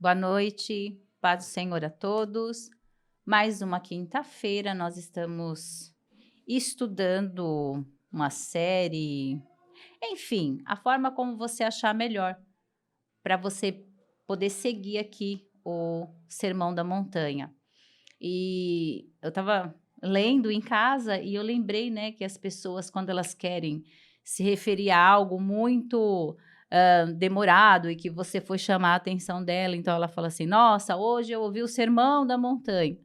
Boa noite, paz do Senhor a todos. Mais uma quinta-feira, nós estamos estudando uma série, enfim, a forma como você achar melhor para você poder seguir aqui o Sermão da Montanha. E eu estava lendo em casa e eu lembrei, né, que as pessoas, quando elas querem se referir a algo muito demorado e que você foi chamar a atenção dela, então ela fala assim: Nossa, hoje eu ouvi o Sermão da Montanha.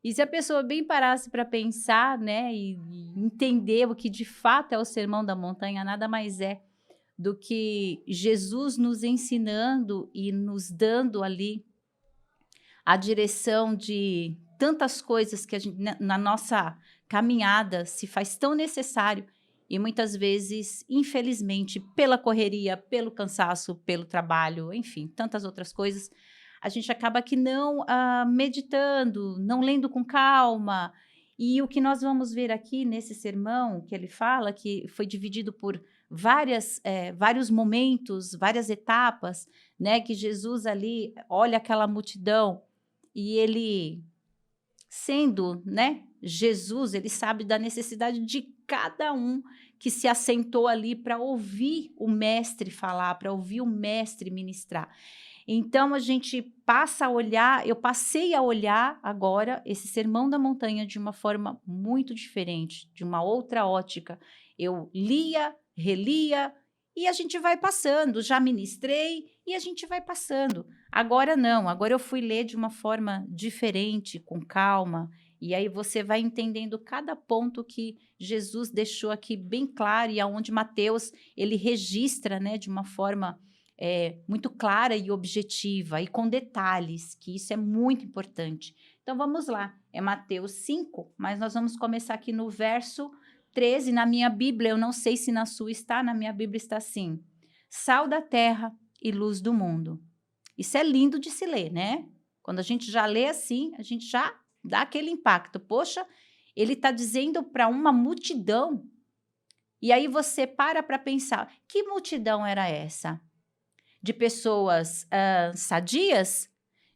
E se a pessoa bem parasse para pensar, né, e entender o que de fato é o Sermão da Montanha, nada mais é do que Jesus nos ensinando e nos dando ali a direção de tantas coisas que a gente, na nossa caminhada se faz tão necessário e muitas vezes, infelizmente, pela correria, pelo cansaço, pelo trabalho, enfim, tantas outras coisas, a gente acaba que não meditando, não lendo com calma. E o que nós vamos ver aqui nesse sermão, que ele fala, que foi dividido por vários momentos, várias etapas, né, que Jesus ali olha aquela multidão e ele, sendo, né, Jesus, ele sabe da necessidade de cada um que se assentou ali para ouvir o mestre falar, para ouvir o mestre ministrar. Então a gente passa a olhar, eu passei a olhar agora esse Sermão da Montanha de uma forma muito diferente, de uma outra ótica. Eu lia, relia e a gente vai passando, já ministrei e a gente vai passando. Agora não, agora eu fui ler de uma forma diferente, com calma, e aí você vai entendendo cada ponto que Jesus deixou aqui bem claro e aonde Mateus ele registra, né, de uma forma muito clara e objetiva e com detalhes, que isso é muito importante. Então vamos lá, é Mateus 5, mas nós vamos começar aqui no verso 13, na minha Bíblia, eu não sei se na sua está, na minha Bíblia está assim: sal da terra e luz do mundo. Isso é lindo de se ler, né? Quando a gente já lê assim, a gente já dá aquele impacto. Poxa, ele está dizendo para uma multidão. E aí você para pensar, que multidão era essa? De pessoas sadias?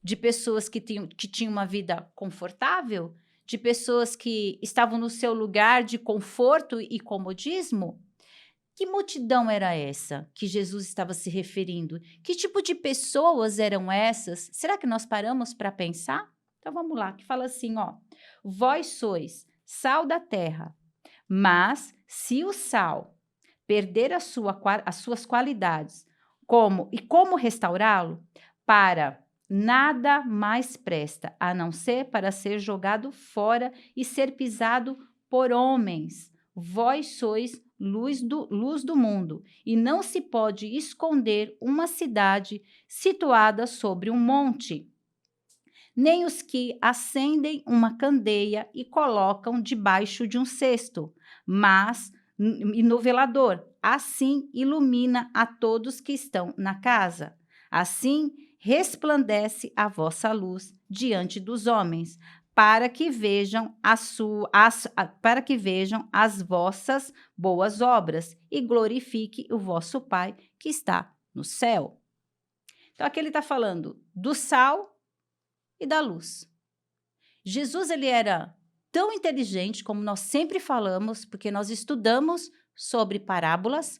De pessoas que tinham uma vida confortável? De pessoas que estavam no seu lugar de conforto e comodismo? Que multidão era essa que Jesus estava se referindo? Que tipo de pessoas eram essas? Será que nós paramos para pensar? Então vamos lá, que fala assim, ó: vós sois sal da terra, mas se o sal perder as suas qualidades, como restaurá-lo? Para nada mais presta, a não ser para ser jogado fora e ser pisado por homens. Vós sois luz do mundo, e não se pode esconder uma cidade situada sobre um monte. Nem os que acendem uma candeia e colocam debaixo de um cesto, mas no velador. Assim ilumina a todos que estão na casa. Assim resplandece a vossa luz diante dos homens, para que vejam para que vejam as vossas boas obras e glorifique o vosso Pai que está no céu. Então aqui ele está falando do sal e da luz. Jesus ele era tão inteligente, como nós sempre falamos, porque nós estudamos sobre parábolas,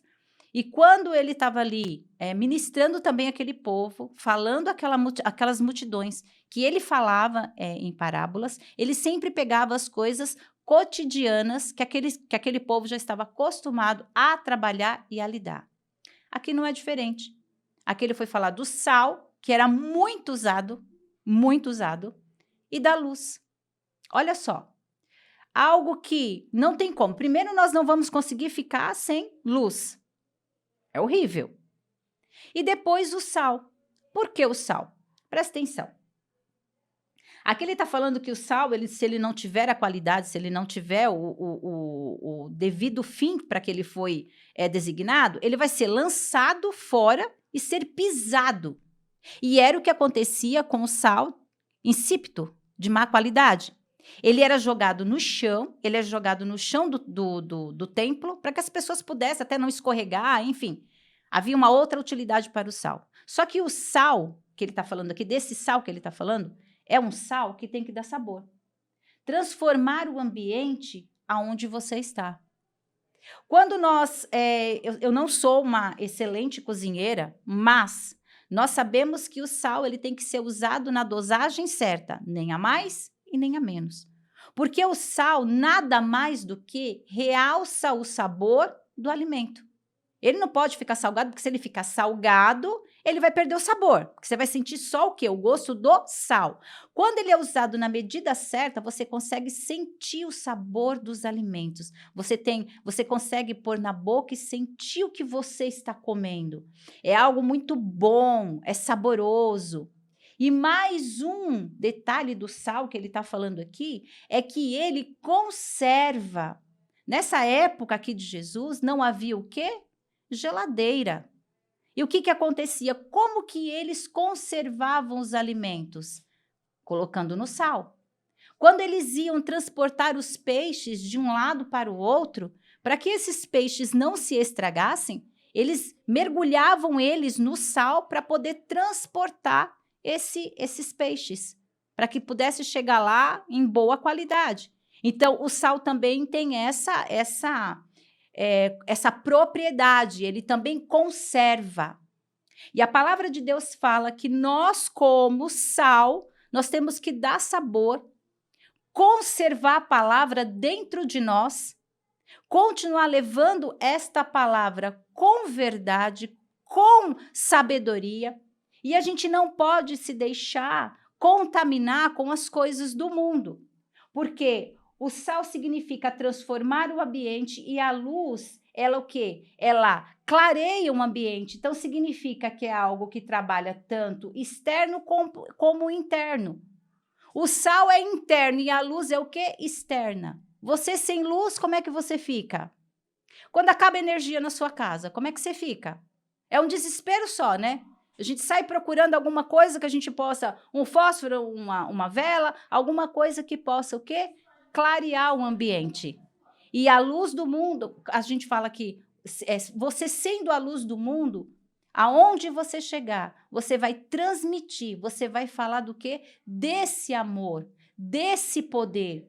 e quando ele estava ali ministrando também aquele povo, falando aquelas multidões que ele falava em parábolas, ele sempre pegava as coisas cotidianas que aquele povo já estava acostumado a trabalhar e a lidar. Aqui não é diferente. Aqui ele foi falar do sal, que era muito usado, e da luz. Olha só, algo que não tem como. Primeiro, nós não vamos conseguir ficar sem luz. É horrível. E depois o sal. Por que o sal? Presta atenção. Aqui ele está falando que o sal, se ele não tiver a qualidade, se ele não tiver o devido fim para que ele foi designado, ele vai ser lançado fora e ser pisado. E era o que acontecia com o sal insípido, de má qualidade. Ele era jogado no chão, do templo, para que as pessoas pudessem até não escorregar, enfim. Havia uma outra utilidade para o sal. Só que o sal, que ele está falando aqui, desse sal que ele está falando, é um sal que tem que dar sabor. Transformar o ambiente aonde você está. Quando eu não sou uma excelente cozinheira, mas nós sabemos que o sal ele tem que ser usado na dosagem certa, nem a mais e nem a menos. Porque o sal nada mais do que realça o sabor do alimento. Ele não pode ficar salgado, porque se ele ficar salgado, ele vai perder o sabor. Porque você vai sentir só o quê? O gosto do sal. Quando ele é usado na medida certa, você consegue sentir o sabor dos alimentos. Você consegue pôr na boca e sentir o que você está comendo. É algo muito bom, é saboroso. E mais um detalhe do sal que ele está falando aqui é que ele conserva. Nessa época aqui de Jesus, não havia o quê? Geladeira. E o que acontecia? Como que eles conservavam os alimentos? Colocando no sal. Quando eles iam transportar os peixes de um lado para o outro, para que esses peixes não se estragassem, eles mergulhavam eles no sal para poder transportar esses peixes, para que pudesse chegar lá em boa qualidade. Então, o sal também tem essa propriedade, ele também conserva. E a palavra de Deus fala que nós, como sal, nós temos que dar sabor, conservar a palavra dentro de nós, continuar levando esta palavra com verdade, com sabedoria, e a gente não pode se deixar contaminar com as coisas do mundo, porque o sal significa transformar o ambiente e a luz, ela o quê? Ela clareia o ambiente. Então, significa que é algo que trabalha tanto externo como interno. O sal é interno e a luz é o quê? Externa. Você sem luz, como é que você fica? Quando acaba a energia na sua casa, como é que você fica? É um desespero só, né? A gente sai procurando alguma coisa que a gente possa, um fósforo, uma vela, alguma coisa que possa o quê? Clarear o ambiente. E a luz do mundo, a gente fala que você sendo a luz do mundo, aonde você chegar, você vai transmitir, você vai falar do quê? Desse amor, desse poder.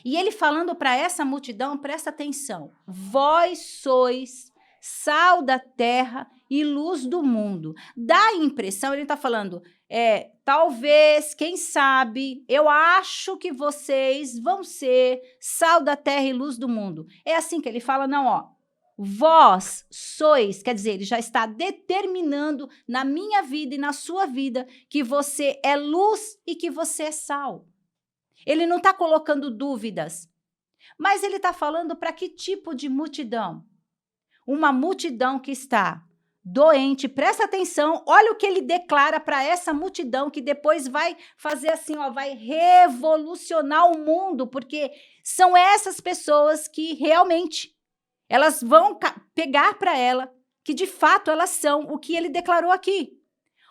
E ele falando para essa multidão, presta atenção, vós sois sal da terra e luz do mundo. Dá a impressão, ele está falando, talvez, quem sabe, eu acho que vocês vão ser sal da terra e luz do mundo. É assim que ele fala, não, ó. Vós sois, quer dizer, ele já está determinando na minha vida e na sua vida que você é luz e que você é sal. Ele não está colocando dúvidas, mas ele está falando para que tipo de multidão? Uma multidão que está doente, presta atenção, olha o que ele declara para essa multidão que depois vai fazer assim, ó, vai revolucionar o mundo, porque são essas pessoas que realmente elas vão pegar para ela que de fato elas são o que ele declarou aqui.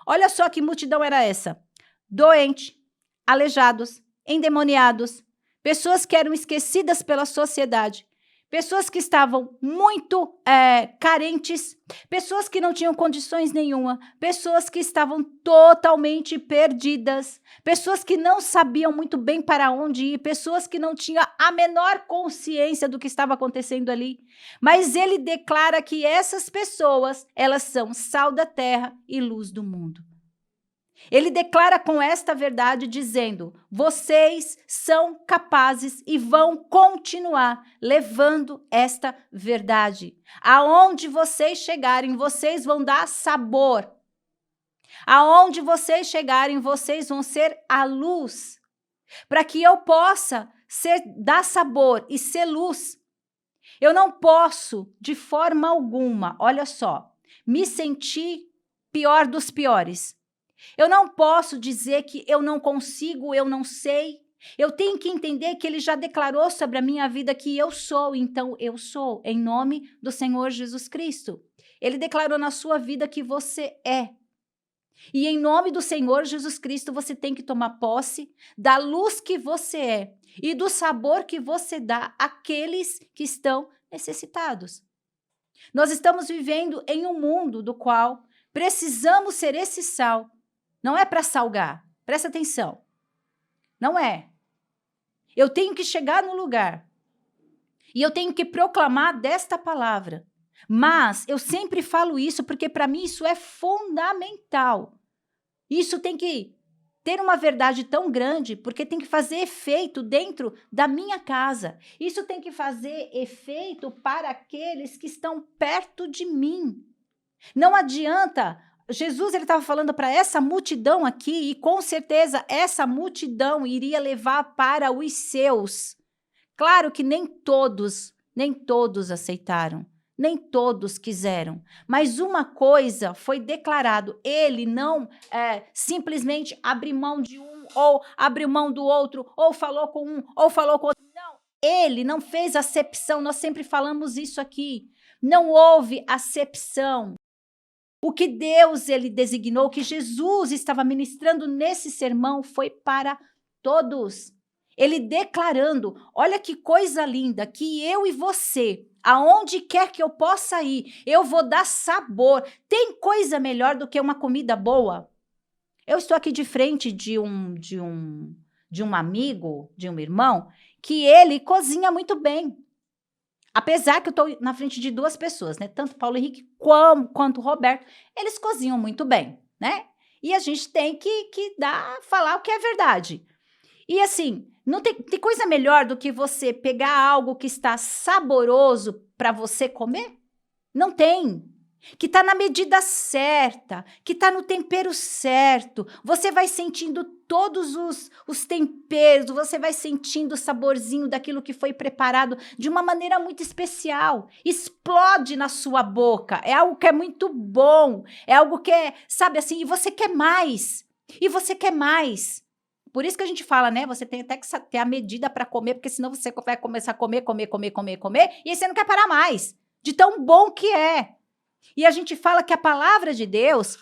Olha só que multidão era essa: doente, aleijados, endemoniados, pessoas que eram esquecidas pela sociedade, pessoas que estavam muito carentes, pessoas que não tinham condições nenhuma, pessoas que estavam totalmente perdidas, pessoas que não sabiam muito bem para onde ir, pessoas que não tinham a menor consciência do que estava acontecendo ali. Mas ele declara que essas pessoas, elas são sal da terra e luz do mundo. Ele declara com esta verdade dizendo, vocês são capazes e vão continuar levando esta verdade. Aonde vocês chegarem, vocês vão dar sabor. Aonde vocês chegarem, vocês vão ser a luz. Para que eu possa dar sabor e ser luz, eu não posso, de forma alguma, olha só, me sentir pior dos piores. Eu não posso dizer que eu não consigo, eu não sei. Eu tenho que entender que ele já declarou sobre a minha vida que eu sou, então eu sou, em nome do Senhor Jesus Cristo. Ele declarou na sua vida que você é. E em nome do Senhor Jesus Cristo, você tem que tomar posse da luz que você é e do sabor que você dá àqueles que estão necessitados. Nós estamos vivendo em um mundo do qual precisamos ser esse sal Não é para salgar. Presta atenção. Não é. Eu tenho que chegar no lugar. E eu tenho que proclamar desta palavra. Mas eu sempre falo isso porque para mim isso é fundamental. Isso tem que ter uma verdade tão grande, porque tem que fazer efeito dentro da minha casa. Isso tem que fazer efeito para aqueles que estão perto de mim. Não adianta. Jesus ele estava falando para essa multidão aqui, e com certeza essa multidão iria levar para os seus. Claro que nem todos aceitaram. Nem todos quiseram, mas uma coisa foi declarado, ele não simplesmente abriu mão de um, ou abriu mão do outro, ou falou com um, ou falou com outro, não, ele não fez acepção, nós sempre falamos isso aqui, não houve acepção. O que Deus ele designou, que Jesus estava ministrando nesse sermão foi para todos. Ele declarando, olha que coisa linda, que eu e você, aonde quer que eu possa ir, eu vou dar sabor. Tem coisa melhor do que uma comida boa? Eu estou aqui de frente de um amigo, de um irmão, que ele cozinha muito bem. Apesar que eu estou na frente de duas pessoas, né? Tanto Paulo Henrique quanto o Roberto, eles cozinham muito bem, né? E a gente tem que falar o que é verdade. E assim, não tem coisa melhor do que você pegar algo que está saboroso para você comer? Não tem. Que está na medida certa, que está no tempero certo. Você vai sentindo todos os temperos, você vai sentindo o saborzinho daquilo que foi preparado de uma maneira muito especial. Explode na sua boca. É algo que é muito bom. É algo que é, sabe assim, e você quer mais. E você quer mais. Por isso que a gente fala, né? Você tem até que ter a medida para comer, porque senão você vai começar a comer, e aí você não quer parar mais, de tão bom que é. E a gente fala que a palavra de Deus,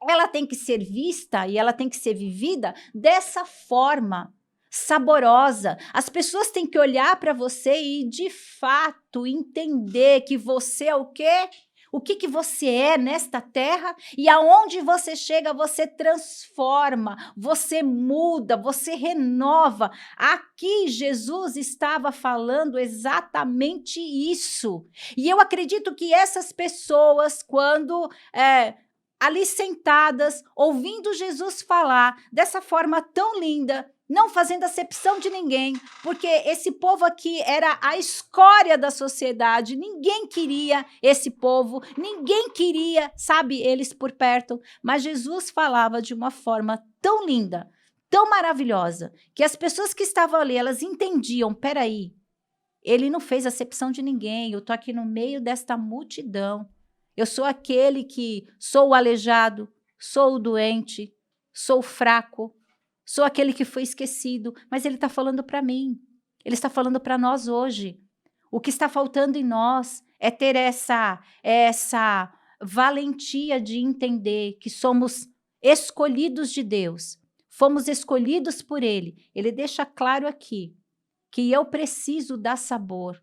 ela tem que ser vista e ela tem que ser vivida dessa forma, saborosa. As pessoas têm que olhar para você e, de fato, entender que você é o quê? O que você é nesta terra e aonde você chega, você transforma, você muda, você renova. Aqui Jesus estava falando exatamente isso. E eu acredito que essas pessoas, quando ali sentadas, ouvindo Jesus falar dessa forma tão linda, não fazendo acepção de ninguém, porque esse povo aqui era a escória da sociedade, ninguém queria esse povo, ninguém queria, sabe, eles por perto, mas Jesus falava de uma forma tão linda, tão maravilhosa, que as pessoas que estavam ali, elas entendiam, peraí, ele não fez acepção de ninguém, eu tô aqui no meio desta multidão, eu sou aquele que sou o aleijado, sou o doente, sou o fraco, sou aquele que foi esquecido, mas ele está falando para mim. Ele está falando para nós hoje. O que está faltando em nós é ter essa valentia de entender que somos escolhidos de Deus. Fomos escolhidos por Ele. Ele deixa claro aqui que eu preciso dar sabor.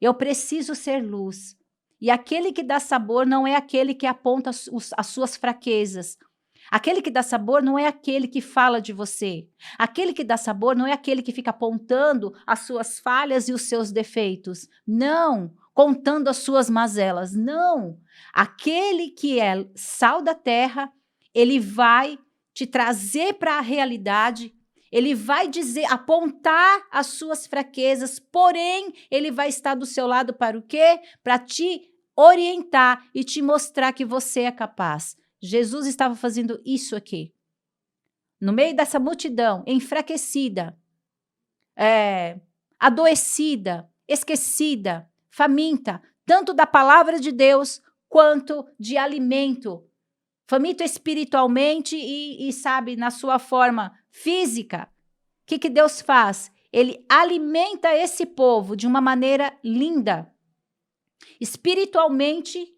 Eu preciso ser luz. E aquele que dá sabor não é aquele que aponta as suas fraquezas. Aquele que dá sabor não é aquele que fala de você. Aquele que dá sabor não é aquele que fica apontando as suas falhas e os seus defeitos. Não, contando as suas mazelas. Não. Aquele que é sal da terra, ele vai te trazer para a realidade, ele vai dizer, apontar as suas fraquezas, porém, ele vai estar do seu lado para o quê? Para te orientar e te mostrar que você é capaz. Jesus estava fazendo isso aqui. No meio dessa multidão, enfraquecida, adoecida, esquecida, faminta, tanto da palavra de Deus quanto de alimento. Faminto espiritualmente e sabe, na sua forma física. O que Deus faz? Ele alimenta esse povo de uma maneira linda. Espiritualmente.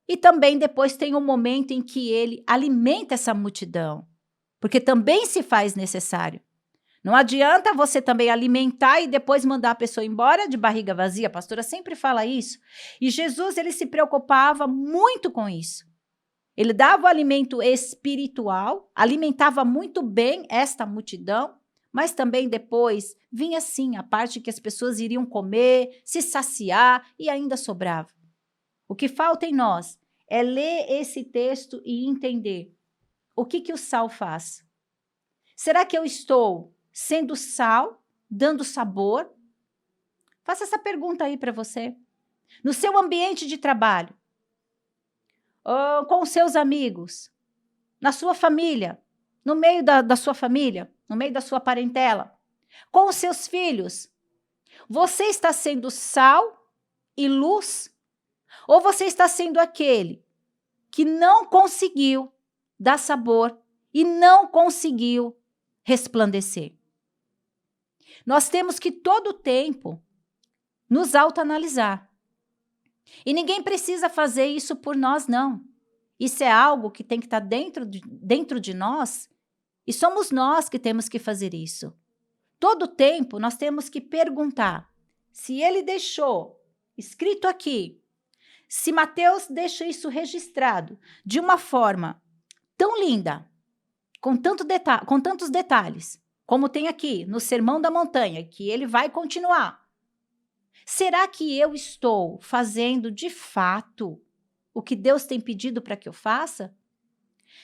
E também depois tem um momento em que ele alimenta essa multidão, porque também se faz necessário. Não adianta você também alimentar e depois mandar a pessoa embora de barriga vazia, a pastora sempre fala isso. E Jesus, ele se preocupava muito com isso. Ele dava o alimento espiritual, alimentava muito bem esta multidão, mas também depois vinha sim a parte que as pessoas iriam comer, se saciar e ainda sobrava. O que falta em nós é ler esse texto e entender o que o sal faz. Será que eu estou sendo sal, dando sabor? Faça essa pergunta aí para você. No seu ambiente de trabalho, com os seus amigos, na sua família, no meio da sua família, no meio da sua parentela, com os seus filhos, você está sendo sal e luz? Ou você está sendo aquele que não conseguiu dar sabor e não conseguiu resplandecer? Nós temos que todo o tempo nos autoanalisar. E ninguém precisa fazer isso por nós, não. Isso é algo que tem que estar dentro de nós e somos nós que temos que fazer isso. Todo tempo nós temos que perguntar se ele deixou escrito aqui, se Mateus deixa isso registrado de uma forma tão linda, com tantos detalhes, como tem aqui no Sermão da Montanha, que ele vai continuar. Será que eu estou fazendo de fato o que Deus tem pedido para que eu faça?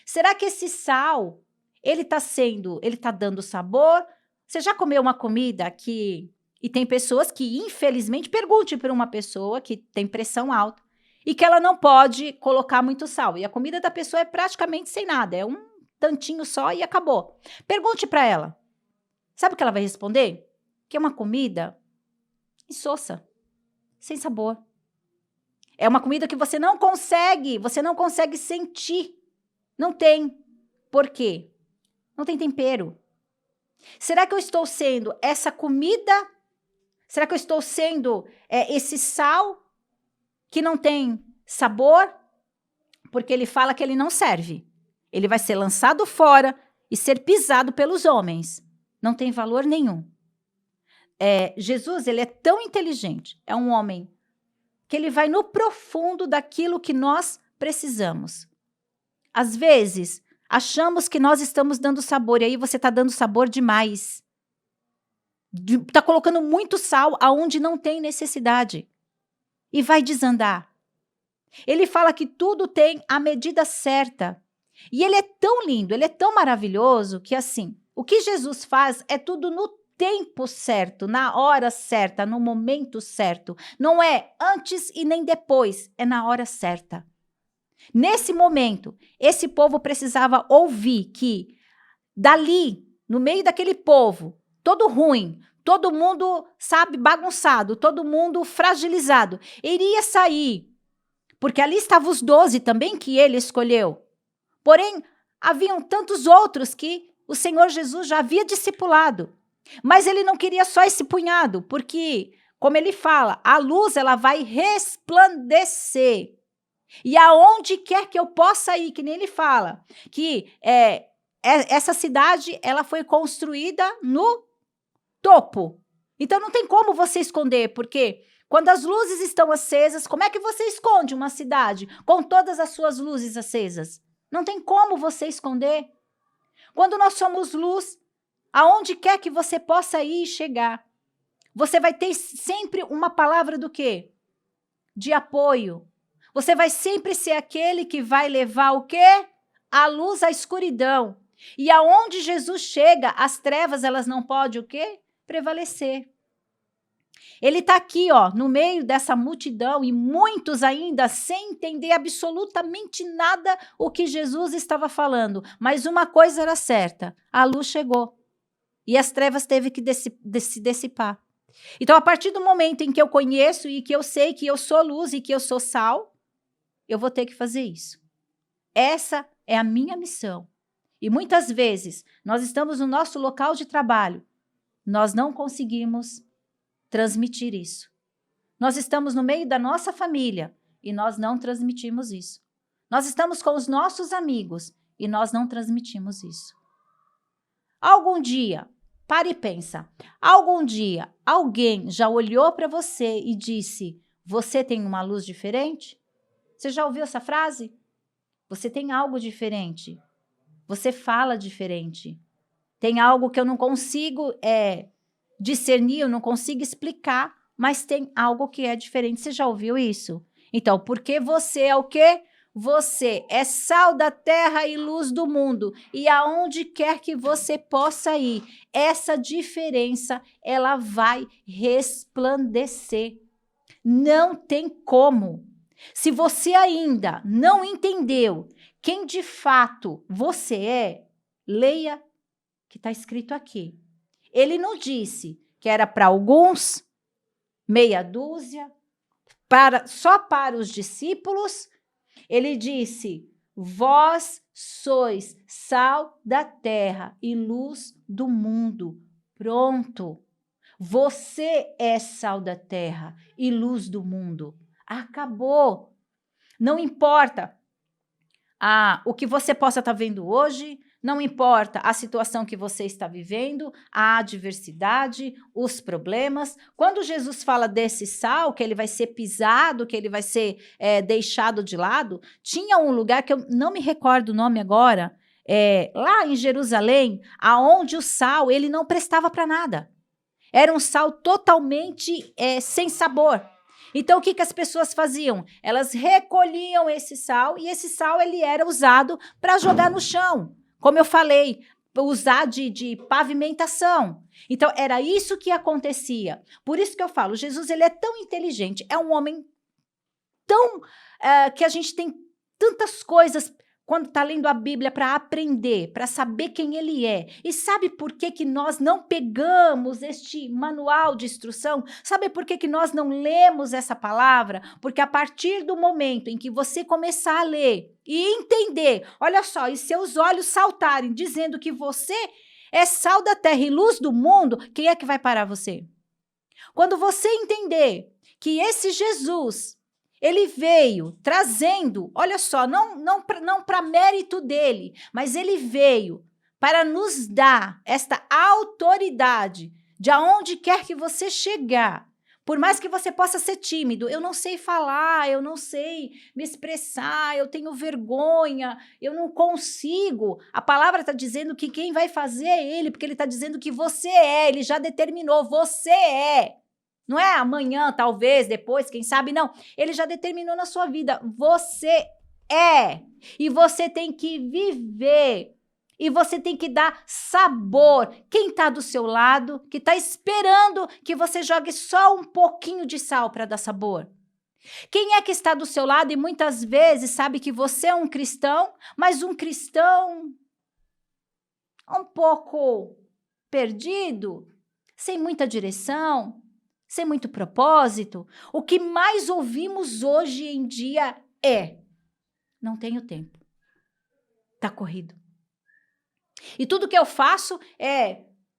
Será que esse sal, ele tá dando sabor? Você já comeu uma comida e tem pessoas que, infelizmente, pergunte para uma pessoa que tem pressão alta e que ela não pode colocar muito sal. E a comida da pessoa é praticamente sem nada, é um tantinho só e acabou. Pergunte para ela. Sabe o que ela vai responder? Que é uma comida insossa, sem sabor. É uma comida que você não consegue sentir. Não tem. Por quê? Não tem tempero. Será que eu estou sendo essa comida? Será que eu estou sendo esse sal que não tem sabor? Porque ele fala que ele não serve. Ele vai ser lançado fora e ser pisado pelos homens. Não tem valor nenhum. Jesus, ele é tão inteligente. É um homem que ele vai no profundo daquilo que nós precisamos. Às vezes, achamos que nós estamos dando sabor, e aí você está dando sabor demais. Está colocando muito sal aonde não tem necessidade. E vai desandar. Ele fala que tudo tem a medida certa. E ele é tão lindo, ele é tão maravilhoso, que assim, o que Jesus faz é tudo no tempo certo, na hora certa, no momento certo. Não é antes e nem depois, é na hora certa. Nesse momento, esse povo precisava ouvir que dali, no meio daquele povo, todo ruim, todo mundo, sabe, bagunçado, todo mundo fragilizado, iria sair, porque ali estavam os 12 também que ele escolheu. Porém, haviam tantos outros que o Senhor Jesus já havia discipulado. Mas ele não queria só esse punhado, porque, como ele fala, a luz ela vai resplandecer. E aonde quer que eu possa ir, que nem ele fala, que essa cidade ela foi construída no topo. Então não tem como você esconder, porque quando as luzes estão acesas, como é que você esconde uma cidade com todas as suas luzes acesas? Não tem como você esconder. Quando nós somos luz, aonde quer que você possa ir e chegar, você vai ter sempre uma palavra do quê? De apoio. Você vai sempre ser aquele que vai levar o quê? A luz à escuridão. E aonde Jesus chega, as trevas, elas não podem o quê? Prevalecer. Ele está aqui, ó, no meio dessa multidão e muitos ainda sem entender absolutamente nada o que Jesus estava falando. Mas uma coisa era certa, a luz chegou e as trevas teve que se dissipar. Então, a partir do momento em que eu conheço e que eu sei que eu sou luz e que eu sou sal, eu vou ter que fazer isso. Essa é a minha missão. E muitas vezes, nós estamos no nosso local de trabalho, nós não conseguimos transmitir isso. Nós estamos no meio da nossa família e nós não transmitimos isso. Nós estamos com os nossos amigos e nós não transmitimos isso. Algum dia, pare e pensa, algum dia alguém já olhou para você e disse, você tem uma luz diferente? Você já ouviu essa frase? Você tem algo diferente. Você fala diferente. Tem algo que eu não consigo discernir, eu não consigo explicar, mas tem algo que é diferente. Você já ouviu isso? Então, porque você é o quê? Você é sal da terra e luz do mundo. E aonde quer que você possa ir, essa diferença, ela vai resplandecer. Não tem como. Se você ainda não entendeu quem de fato você é, leia que está escrito aqui. Ele não disse que era para alguns, meia dúzia, só para os discípulos. Ele disse: vós sois sal da terra e luz do mundo. Pronto. Você é sal da terra e luz do mundo. Acabou. Não importa o que você possa estar vendo hoje, não importa a situação que você está vivendo, a adversidade, os problemas. Quando Jesus fala desse sal, que ele vai ser pisado, que ele vai ser deixado de lado, tinha um lugar que eu não me recordo o nome agora, lá em Jerusalém, aonde o sal ele não prestava para nada. Era um sal totalmente sem sabor. Então, o que as pessoas faziam? Elas recolhiam esse sal e esse sal ele era usado para jogar no chão. Como eu falei, usar de pavimentação. Então, era isso que acontecia. Por isso que eu falo, Jesus ele é tão inteligente, é um homem tão... que a gente tem tantas coisas... Quando está lendo a Bíblia para aprender, para saber quem ele é. E sabe por que nós não pegamos este manual de instrução? Sabe por que nós não lemos essa palavra? Porque a partir do momento em que você começar a ler e entender, olha só, e seus olhos saltarem dizendo que você é sal da terra e luz do mundo, quem é que vai parar você? Quando você entender que esse Jesus... Ele veio trazendo, olha só, não para mérito dele, mas ele veio para nos dar esta autoridade de aonde quer que você chegar. Por mais que você possa ser tímido, eu não sei falar, eu não sei me expressar, eu tenho vergonha, eu não consigo. A palavra está dizendo que quem vai fazer é ele, porque ele está dizendo que você ele já determinou, você é. Não é amanhã, talvez, depois, quem sabe, não. Ele já determinou na sua vida. Você é. E você tem que viver. E você tem que dar sabor. Quem está do seu lado, que está esperando que você jogue só um pouquinho de sal para dar sabor? Quem é que está do seu lado e muitas vezes sabe que você é um cristão, mas um cristão um pouco perdido, sem muita direção, sem muito propósito? O que mais ouvimos hoje em dia não tenho tempo. Tá corrido. E tudo que eu faço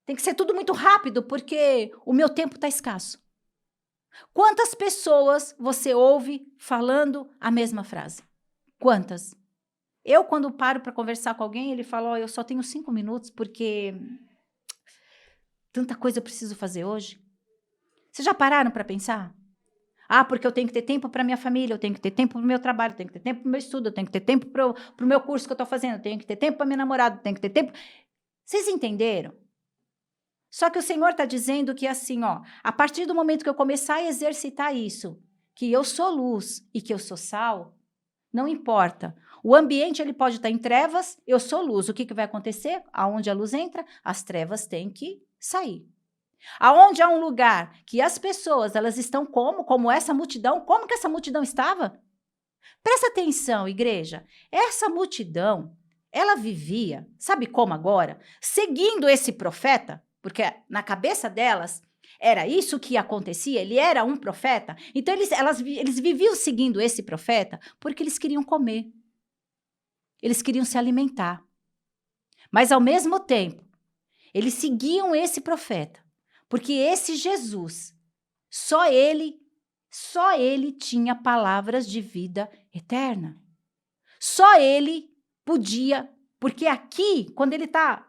tem que ser tudo muito rápido, porque o meu tempo tá escasso. Quantas pessoas você ouve falando a mesma frase? Quantas? Eu, quando paro para conversar com alguém, ele fala, eu só tenho 5 minutos, porque tanta coisa eu preciso fazer hoje. Vocês já pararam para pensar? Porque eu tenho que ter tempo para minha família, eu tenho que ter tempo para o meu trabalho, eu tenho que ter tempo para o meu estudo, eu tenho que ter tempo para o meu curso que eu estou fazendo, eu tenho que ter tempo para minha namorada, eu tenho que ter tempo... Vocês entenderam? Só que o Senhor está dizendo que assim, a partir do momento que eu começar a exercitar isso, que eu sou luz e que eu sou sal, não importa. O ambiente ele pode estar em trevas, eu sou luz. O que vai acontecer? Aonde a luz entra, as trevas têm que sair. Aonde há um lugar que as pessoas elas estão como essa multidão, como que essa multidão estava? Presta atenção, igreja. Essa multidão, ela vivia, sabe como agora? Seguindo esse profeta, porque na cabeça delas era isso que acontecia, ele era um profeta. Então eles viviam seguindo esse profeta porque eles queriam comer. Eles queriam se alimentar. Mas ao mesmo tempo, eles seguiam esse profeta. Porque esse Jesus, só ele tinha palavras de vida eterna. Só ele podia, porque aqui, quando ele está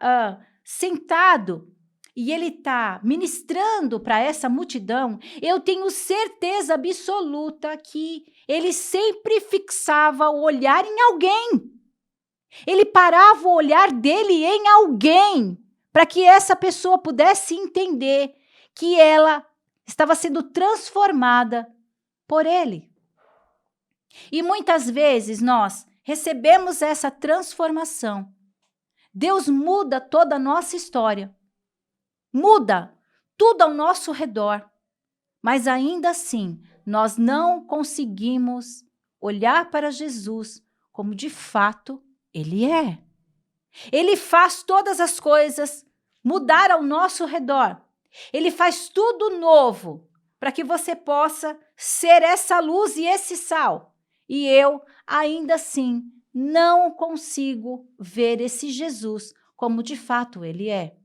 sentado e ele está ministrando para essa multidão, eu tenho certeza absoluta que ele sempre fixava o olhar em alguém. Ele parava o olhar dele em alguém, para que essa pessoa pudesse entender que ela estava sendo transformada por ele. E muitas vezes nós recebemos essa transformação. Deus muda toda a nossa história, muda tudo ao nosso redor, mas ainda assim nós não conseguimos olhar para Jesus como de fato Ele é. Ele faz todas as coisas mudar ao nosso redor. Ele faz tudo novo para que você possa ser essa luz e esse sal. E eu, ainda assim, não consigo ver esse Jesus como de fato Ele é.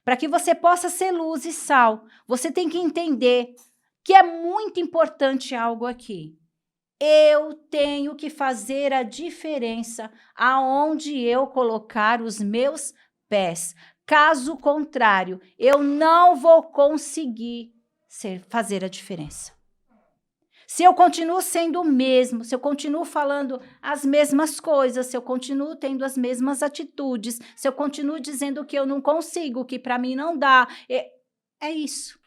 Para que você possa ser luz e sal, você tem que entender que é muito importante algo aqui. Eu tenho que fazer a diferença aonde eu colocar os meus pés. Caso contrário, eu não vou conseguir fazer a diferença. Se eu continuo sendo o mesmo, se eu continuo falando as mesmas coisas, se eu continuo tendo as mesmas atitudes, se eu continuo dizendo que eu não consigo, que para mim não dá, é isso.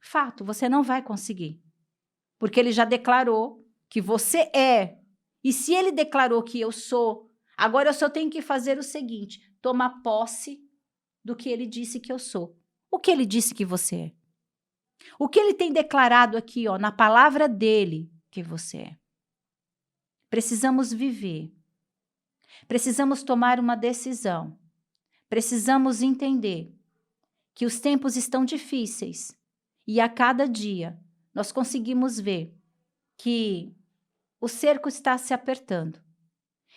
Fato, você não vai conseguir. Porque ele já declarou que você é. E se ele declarou que eu sou, agora eu só tenho que fazer o seguinte: tomar posse do que ele disse que eu sou. O que ele disse que você é. O que ele tem declarado aqui, ó, na palavra dele, que você é. Precisamos viver. Precisamos tomar uma decisão. Precisamos entender que os tempos estão difíceis e a cada dia nós conseguimos ver que o cerco está se apertando.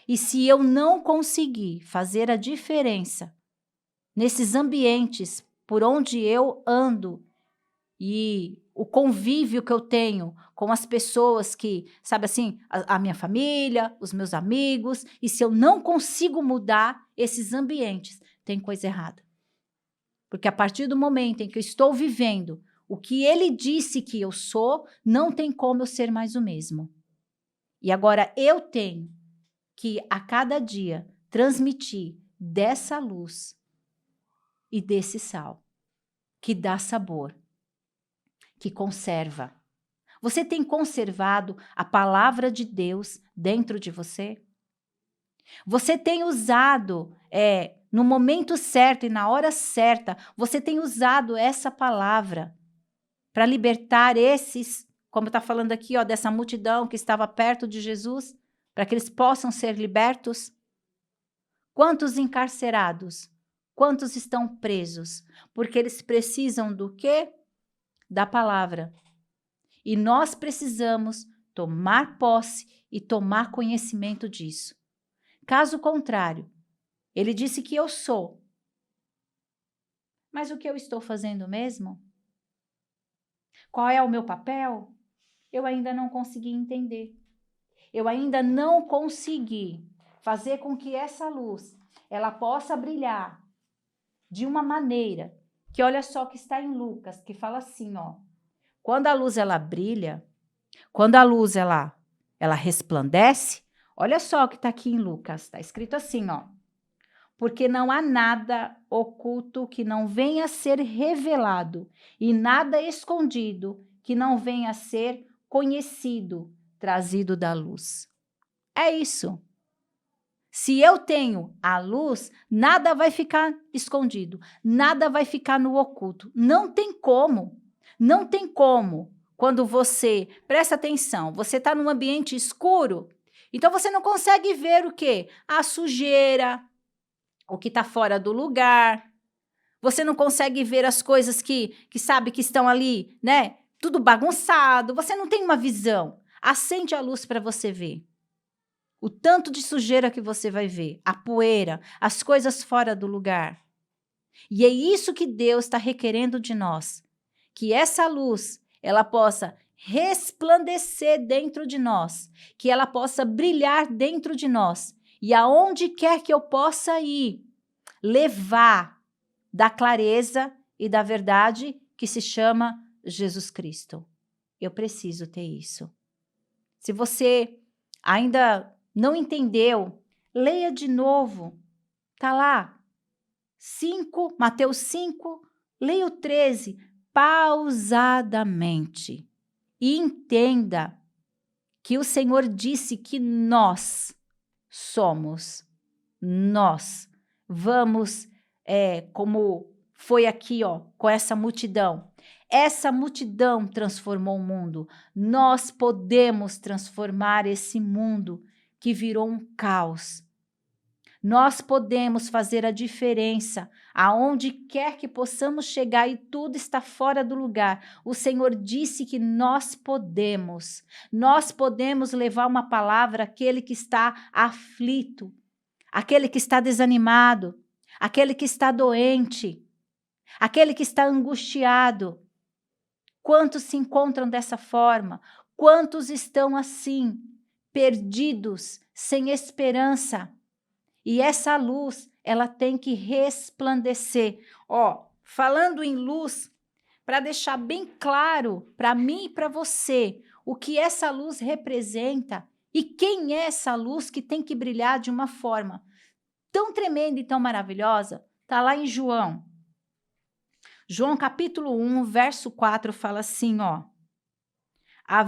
E se eu não conseguir fazer a diferença nesses ambientes por onde eu ando e o convívio que eu tenho com as pessoas que, sabe assim, a minha família, os meus amigos, e se eu não consigo mudar esses ambientes, tem coisa errada. Porque a partir do momento em que eu estou vivendo o que ele disse que eu sou, não tem como eu ser mais o mesmo. E agora eu tenho que, a cada dia, transmitir dessa luz e desse sal, que dá sabor, que conserva. Você tem conservado a palavra de Deus dentro de você? Você tem usado, no momento certo e na hora certa, você tem usado essa palavra para libertar esses, como está falando aqui, ó, dessa multidão que estava perto de Jesus, para que eles possam ser libertos? Quantos encarcerados? Quantos estão presos? Porque eles precisam do quê? Da palavra. E nós precisamos tomar posse e tomar conhecimento disso. Caso contrário, ele disse que eu sou. Mas o que eu estou fazendo mesmo? Qual é o meu papel? Eu ainda não consegui entender. Eu ainda não consegui fazer com que essa luz ela possa brilhar de uma maneira que, olha só, que está em Lucas, que fala assim, ó, quando a luz ela brilha, quando a luz ela resplandece, olha só o que está aqui em Lucas, está escrito assim, ó, porque não há nada oculto que não venha a ser revelado e nada escondido que não venha a ser conhecido, trazido da luz. É isso. Se eu tenho a luz, nada vai ficar escondido, nada vai ficar no oculto. Não tem como. Não tem como. Quando você, presta atenção, você está num ambiente escuro, então você não consegue ver o quê? A sujeira, o que está fora do lugar. Você não consegue ver as coisas que sabe que estão ali, né? Tudo bagunçado. Você não tem uma visão. Acende a luz para você ver. O tanto de sujeira que você vai ver, a poeira, as coisas fora do lugar. E é isso que Deus está requerendo de nós, que essa luz, ela possa resplandecer dentro de nós, que ela possa brilhar dentro de nós, e aonde quer que eu possa ir, levar da clareza e da verdade que se chama Jesus Cristo. Eu preciso ter isso. Se você ainda não entendeu, leia de novo. Tá lá. Mateus 5, leia o 13, pausadamente. E entenda que o Senhor disse que nós vamos, como foi aqui, com essa multidão. Essa multidão transformou o mundo. Nós podemos transformar esse mundo que virou um caos. Nós podemos fazer a diferença aonde quer que possamos chegar e tudo está fora do lugar. O Senhor disse que nós podemos levar uma palavra àquele que está aflito, aquele que está desanimado, aquele que está doente, aquele que está angustiado. Quantos se encontram dessa forma? Quantos estão assim, perdidos, sem esperança? E essa luz, ela tem que resplandecer. Falando em luz, para deixar bem claro para mim e para você o que essa luz representa e quem é essa luz que tem que brilhar de uma forma tão tremenda e tão maravilhosa, está lá em João. João capítulo 1, verso 4 fala assim, a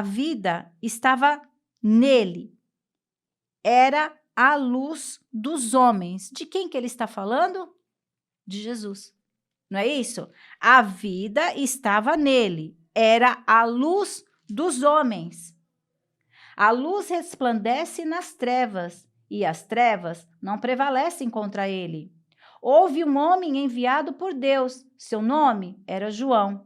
vida estava nele, era a luz dos homens. De quem que ele está falando? De Jesus. Não é isso? A vida estava nele, era a luz dos homens. A luz resplandece nas trevas, e as trevas não prevalecem contra ele. Houve um homem enviado por Deus, seu nome era João.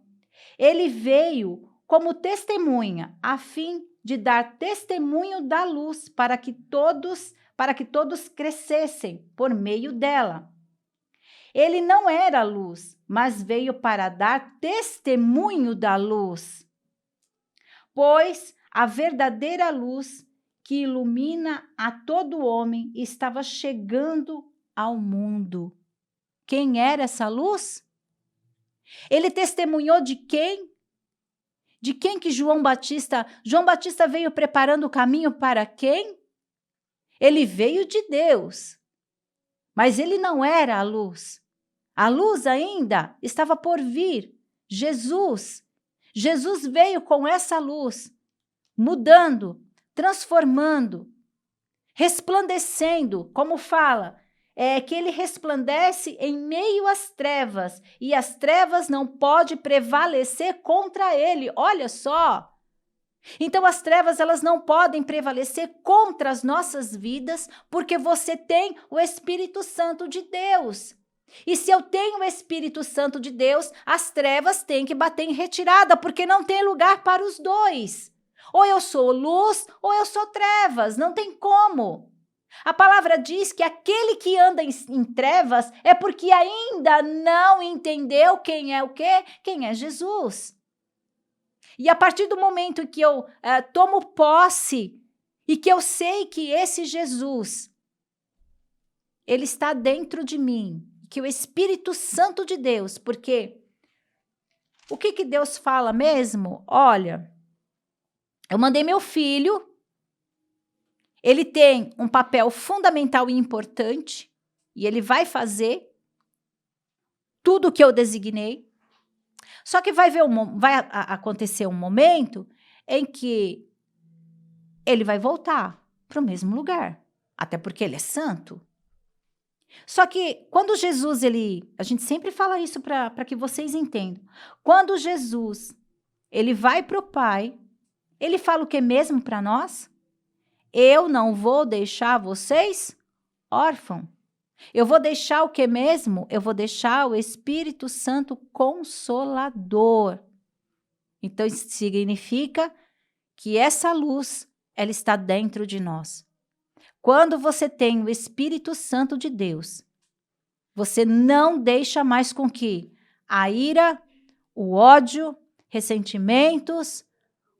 Ele veio como testemunha, a fim de dar testemunho da luz para que todos crescessem por meio dela. Ele não era luz, mas veio para dar testemunho da luz. Pois a verdadeira luz que ilumina a todo homem estava chegando ao mundo. Quem era essa luz? Ele testemunhou de quem? De quem que João Batista veio preparando o caminho para quem? Ele veio de Deus, mas ele não era a luz. A luz ainda estava por vir. Jesus veio com essa luz, mudando, transformando, resplandecendo, como fala, que ele resplandece em meio às trevas, e as trevas não podem prevalecer contra ele. Olha só! Então, as trevas, elas não podem prevalecer contra as nossas vidas, porque você tem o Espírito Santo de Deus. E se eu tenho o Espírito Santo de Deus, as trevas têm que bater em retirada, porque não tem lugar para os dois. Ou eu sou luz, ou eu sou trevas, não tem como. A palavra diz que aquele que anda em trevas é porque ainda não entendeu quem é o quê? Quem é Jesus. E a partir do momento que eu tomo posse e que eu sei que esse Jesus, ele está dentro de mim, que o Espírito Santo de Deus, porque o que Deus fala mesmo? Olha, eu mandei meu filho, ele tem um papel fundamental e importante, e ele vai fazer tudo o que eu designei. Só que vai acontecer um momento em que ele vai voltar para o mesmo lugar, até porque ele é santo. Só que quando Jesus, a gente sempre fala isso para que vocês entendam. Quando Jesus, ele vai para o Pai, ele fala o que mesmo para nós? Eu não vou deixar vocês órfãos. Eu vou deixar o que mesmo? Eu vou deixar o Espírito Santo Consolador. Então, isso significa que essa luz, ela está dentro de nós. Quando você tem o Espírito Santo de Deus, você não deixa mais com que a ira, o ódio, ressentimentos,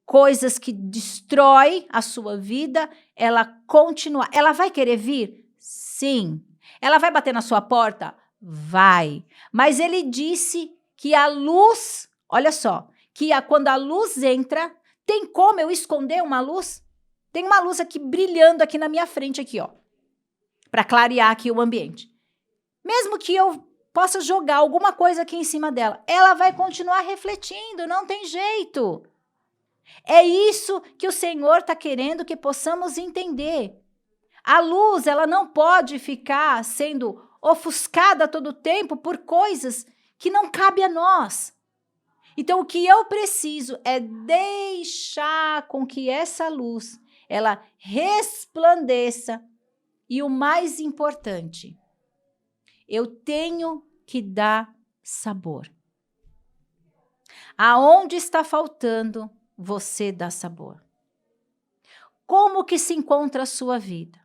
coisas que destroem a sua vida, ela continua. Ela vai querer vir? Sim. Ela vai bater na sua porta? Vai. Mas ele disse que a luz, olha só, que quando a luz entra, Tem como eu esconder uma luz? Tem uma luz aqui brilhando aqui na minha frente, aqui, ó, para clarear aqui o ambiente. Mesmo que eu possa jogar alguma coisa aqui em cima dela, ela vai continuar refletindo, não tem jeito. É isso que o Senhor está querendo que possamos entender. A luz, ela não pode ficar sendo ofuscada todo o tempo por coisas que não cabem a nós. Então, o que eu preciso é deixar com que essa luz, ela resplandeça. E o mais importante, eu tenho que dar sabor. Aonde está faltando, você dá sabor. Como que se encontra a sua vida?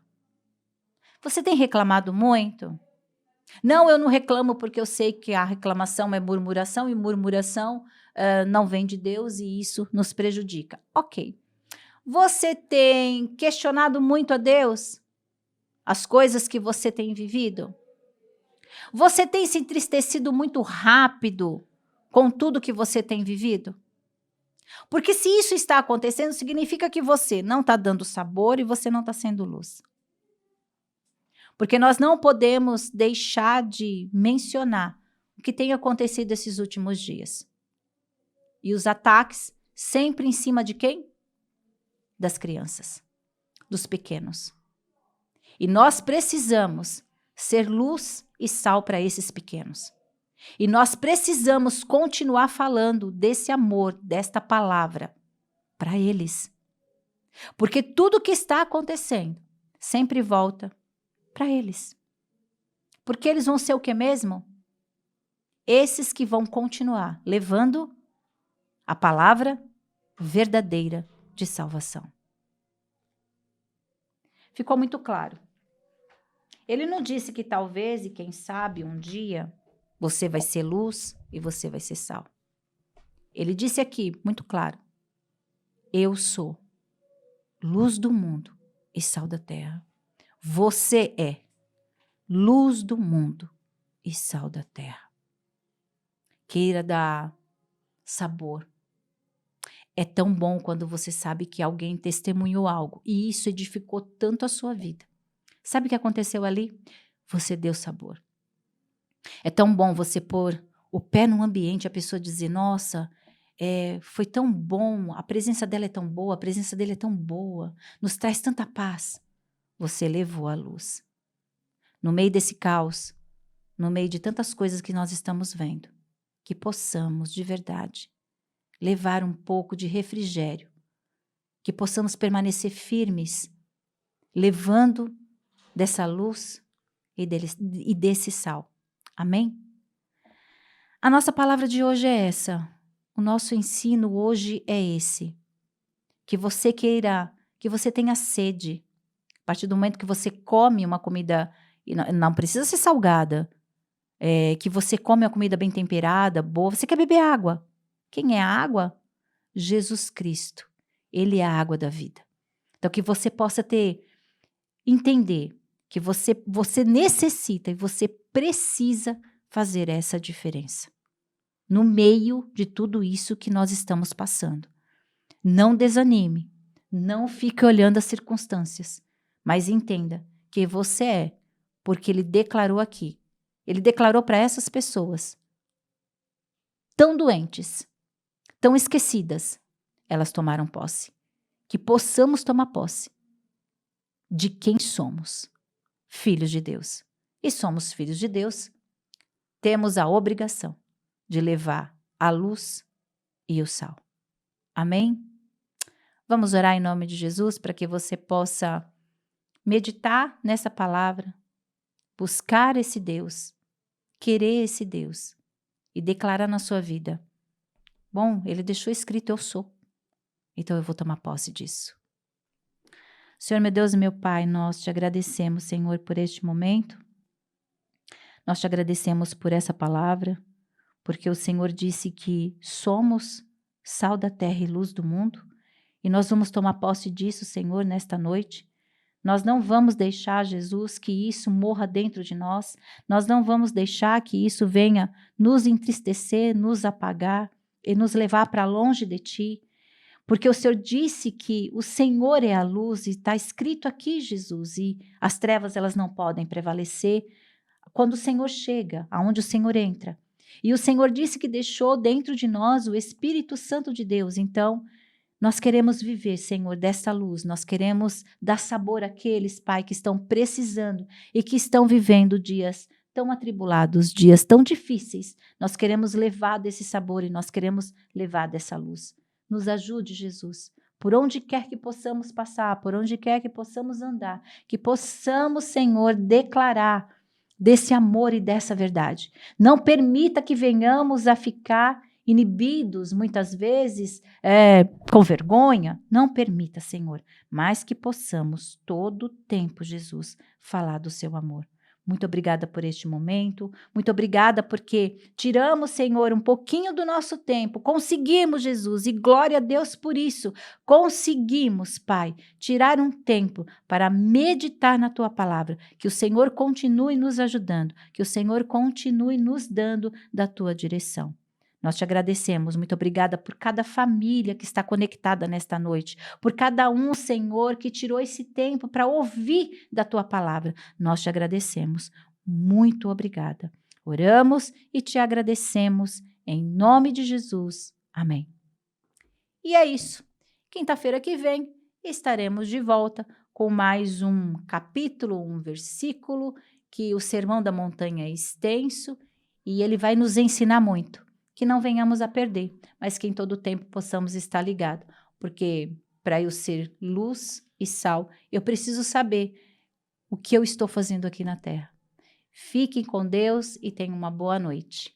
Você tem reclamado muito? Não, eu não reclamo porque eu sei que a reclamação é murmuração e murmuração não vem de Deus e isso nos prejudica. Ok. Você tem questionado muito a Deus? As coisas que você tem vivido? Você tem se entristecido muito rápido com tudo que você tem vivido? Porque se isso está acontecendo, significa que você não está dando sabor e você não está sendo luz. Porque nós não podemos deixar de mencionar o que tem acontecido esses últimos dias. E os ataques sempre em cima de quem? Das crianças, dos pequenos. E nós precisamos ser luz e sal para esses pequenos. E nós precisamos continuar falando desse amor, desta palavra, para eles. Porque tudo que está acontecendo sempre volta para eles. Porque eles vão ser o que mesmo? Esses que vão continuar levando a palavra verdadeira de salvação. Ficou muito claro. Ele não disse que talvez e quem sabe um dia você vai ser luz e você vai ser sal. Ele disse aqui, muito claro, eu sou luz do mundo e sal da terra. Você é luz do mundo e sal da terra. Queira dar sabor. É tão bom quando você sabe que alguém testemunhou algo e isso edificou tanto a sua vida. Sabe o que aconteceu ali? Você deu sabor. É tão bom você pôr o pé num ambiente e a pessoa dizer, nossa, foi tão bom, a presença dela é tão boa, a presença dele é tão boa, nos traz tanta paz. Você levou a luz. No meio desse caos, no meio de tantas coisas que nós estamos vendo, que possamos, de verdade, levar um pouco de refrigério, que possamos permanecer firmes, levando dessa luz e desse sal. Amém? A nossa palavra de hoje é essa. O nosso ensino hoje é esse. Que você queira, que você tenha sede. A partir do momento que você come uma comida, e não precisa ser salgada, que você come uma comida bem temperada, boa, você quer beber água. Quem é a água? Jesus Cristo. Ele é a água da vida. Então, que você possa entender que você necessita e você precisa fazer essa diferença no meio de tudo isso que nós estamos passando. Não desanime, não fique olhando as circunstâncias, mas entenda que você é, porque Ele declarou aqui. Ele declarou para essas pessoas tão doentes, tão esquecidas, elas tomaram posse. Que possamos tomar posse de quem somos. Filhos de Deus. E somos filhos de Deus, temos a obrigação de levar a luz e o sal. Amém? Vamos orar em nome de Jesus para que você possa meditar nessa palavra, buscar esse Deus, querer esse Deus e declarar na sua vida. Bom, Ele deixou escrito, eu sou. Então eu vou tomar posse disso. Senhor, meu Deus e meu Pai, nós te agradecemos, Senhor, por este momento. Nós te agradecemos por essa palavra, porque o Senhor disse que somos sal da terra e luz do mundo, e nós vamos tomar posse disso, Senhor, nesta noite. Nós não vamos deixar, Jesus, que isso morra dentro de nós. Nós não vamos deixar que isso venha nos entristecer, nos apagar e nos levar para longe de Ti. Porque o Senhor disse que o Senhor é a luz, e está escrito aqui, Jesus, e as trevas elas não podem prevalecer quando o Senhor chega, aonde o Senhor entra. E o Senhor disse que deixou dentro de nós o Espírito Santo de Deus. Então, nós queremos viver, Senhor, dessa luz. Nós queremos dar sabor àqueles, Pai, que estão precisando e que estão vivendo dias tão atribulados, dias tão difíceis. Nós queremos levar desse sabor e nós queremos levar dessa luz. Nos ajude, Jesus. Por onde quer que possamos passar, por onde quer que possamos andar, que possamos, Senhor, declarar desse amor e dessa verdade. Não permita que venhamos a ficar inibidos, muitas vezes, com vergonha. Não permita, Senhor, mas que possamos todo o tempo, Jesus, falar do seu amor. Muito obrigada por este momento, muito obrigada porque tiramos, Senhor, um pouquinho do nosso tempo, conseguimos, Jesus, e glória a Deus por isso, conseguimos, Pai, tirar um tempo para meditar na Tua palavra, que o Senhor continue nos ajudando, que o Senhor continue nos dando da Tua direção. Nós te agradecemos, muito obrigada por cada família que está conectada nesta noite, por cada um, Senhor, que tirou esse tempo para ouvir da Tua palavra. Nós te agradecemos, muito obrigada. Oramos e te agradecemos, em nome de Jesus. Amém. E é isso. Quinta-feira que vem estaremos de volta com mais um capítulo, um versículo, que o Sermão da Montanha é extenso e ele vai nos ensinar muito. Que não venhamos a perder, mas que em todo tempo possamos estar ligados, porque para eu ser luz e sal, eu preciso saber o que eu estou fazendo aqui na terra. Fiquem com Deus e tenham uma boa noite.